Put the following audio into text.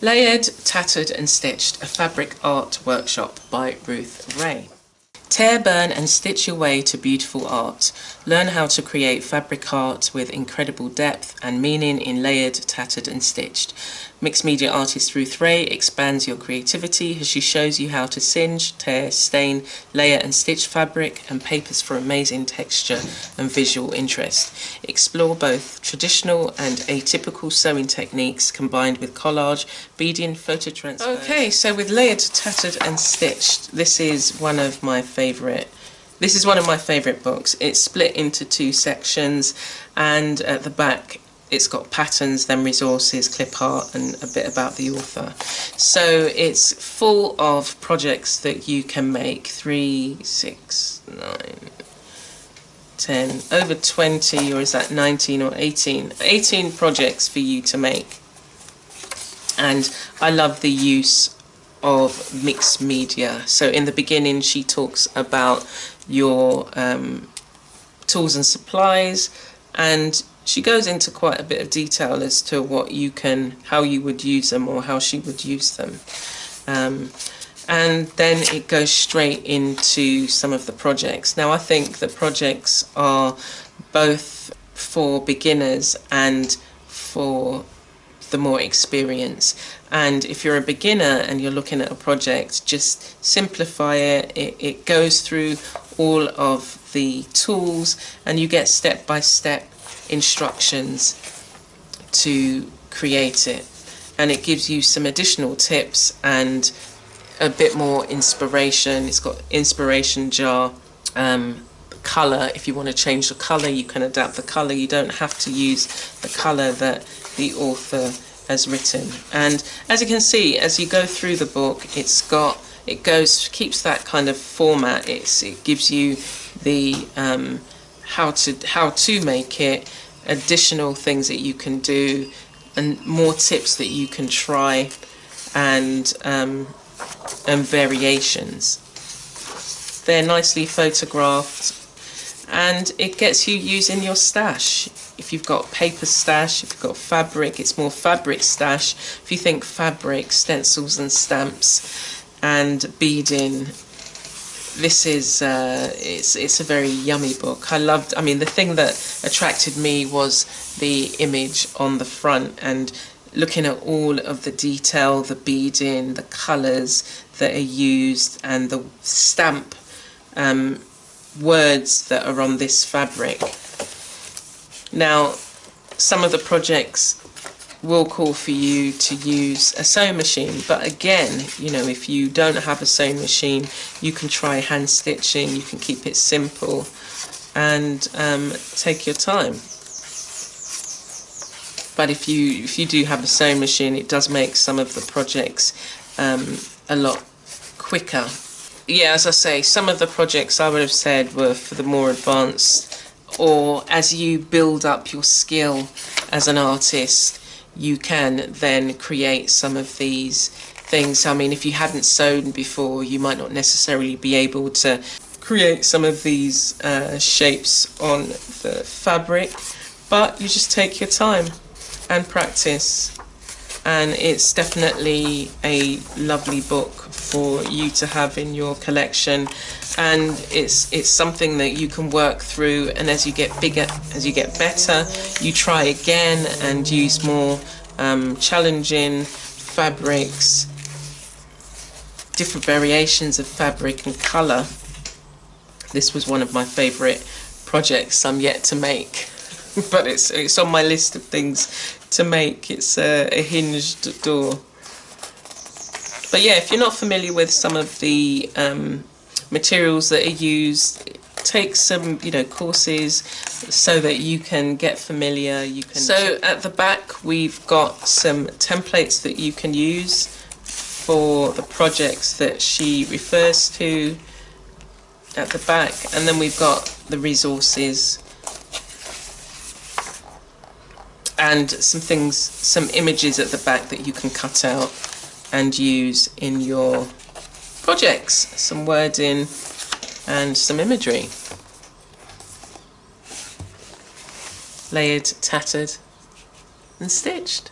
Layered, Tattered and Stitched, a fabric art workshop by Ruth Ray. Tear, burn and stitch your way to beautiful art. Learn how to create fabric art with incredible depth and meaning in Layered, Tattered and Stitched. Mixed media artist Ruth Ray expands your creativity as she shows you how to singe, tear, stain, layer and stitch fabric and papers for amazing texture and visual interest. Explore both traditional and atypical sewing techniques combined with collage, beading, photo transfer. Okay, so with Layered, Tattered and Stitched, this is one of my favourite books. It's split into two sections, and at the back it's got patterns, then resources, clip art and a bit about the author. So it's full of projects that you can make. 3, 6, 9, 10, over 20, or is that 19 or 18? 18 projects for you to make. And I love the use of mixed media. So in the beginning she talks about your tools and supplies, and she goes into quite a bit of detail as to how you would use them, or how she would use them. And then it goes straight into some of the projects. Now I think the projects are both for beginners and for the more experienced. And if you're a beginner and you're looking at a project, just simplify it. It goes through all of the tools and you get step-by-step instructions to create it, and it gives you some additional tips and a bit more inspiration. It's got inspiration jar, colour. If you want to change the colour, you can adapt the colour. You don't have to use the colour that the author has written. And as you can see, as you go through the book, keeps that kind of format. It gives you the how to make it, additional things that you can do, and more tips that you can try, and variations. They're nicely photographed, and it gets you using your stash. If you've got paper stash, if you've got fabric, it's more fabric stash. If you think fabric, stencils and stamps and beading, this is it's a very yummy book. The thing that attracted me was the image on the front, and looking at all of the detail, the beading, the colours that are used, and the stamp words that are on this fabric. Now, some of the projects will call for you to use a sewing machine, but again, if you don't have a sewing machine, you can try hand stitching. You can keep it simple and take your time. But if you do have a sewing machine, it does make some of the projects a lot quicker. Yeah, as I say, some of the projects I would have said were for the more advanced, or as you build up your skill as an artist, you can then create some of these things. If you hadn't sewn before, you might not necessarily be able to create some of these shapes on the fabric, but you just take your time and practice. And it's definitely a lovely book for you to have in your collection, and it's something that you can work through, and as you get bigger, as you get better, you try again and use more challenging fabrics, different variations of fabric and colour. This was one of my favourite projects I'm yet to make, but it's on my list of things to make. It's a hinged door. But yeah, if you're not familiar with some of the materials that are used, take some courses so that you can get familiar. So at the back we've got some templates that you can use for the projects that she refers to at the back, and then we've got the resources and some images at the back that you can cut out and use in your projects, some wording and some imagery. Layered, tattered and stitched.